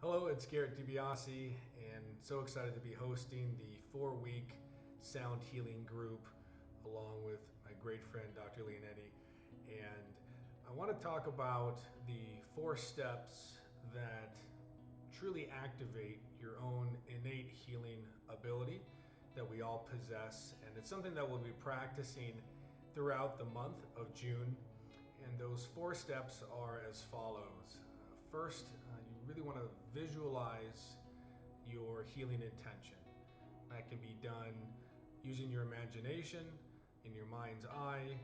Hello, it's Garrett Biase, and so excited to be hosting the 4-week sound healing group along with my great friend Dr. Leonette. And I want to talk about the 4 steps that truly activate your own innate healing ability that we all possess. And it's something that we'll be practicing throughout the month of June. And those 4 steps are as follows. First, you really want to visualize your healing intention. That can be done using your imagination, in your mind's eye,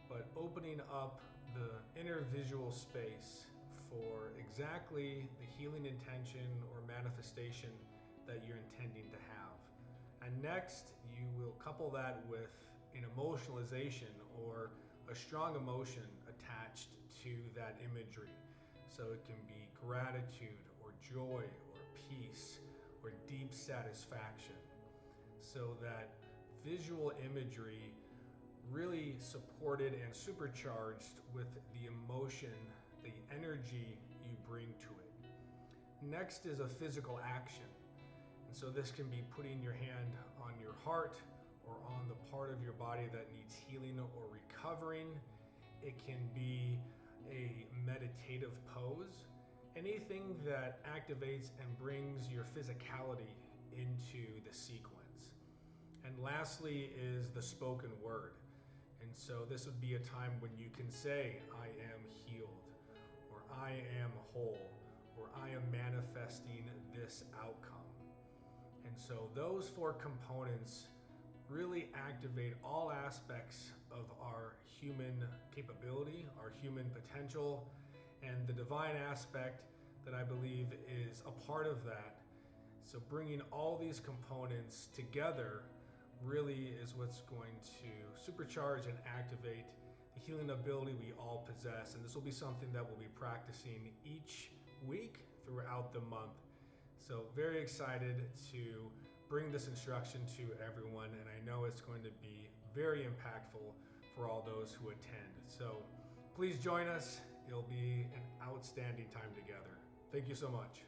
but opening up the inner visual space for exactly the healing intention or manifestation that you're intending to have. And next, you will couple that with an emotionalization or a strong emotion attached to that imagery. So it can be gratitude or joy or peace or deep satisfaction. So that visual imagery really supported and supercharged with the emotion, the energy you bring to it. Next is a physical action. And so this can be putting your hand on your heart or on the part of your body that needs healing or recovering. It can be a meditative pose, anything that activates and brings your physicality into the sequence. And lastly is the spoken word. And so this would be a time when you can say, I am healed, or I am whole, or I am manifesting this outcome. And so those 4 components really activate all aspects of our human capability, our human potential, and the divine aspect that I believe is a part of that. So bringing all these components together really is what's going to supercharge and activate the healing ability we all possess. And this will be something that we'll be practicing each week throughout the month. So very excited to bring this instruction to everyone, and I know it's going to be very impactful for all those who attend. So please join us. It'll be an outstanding time together. Thank you so much.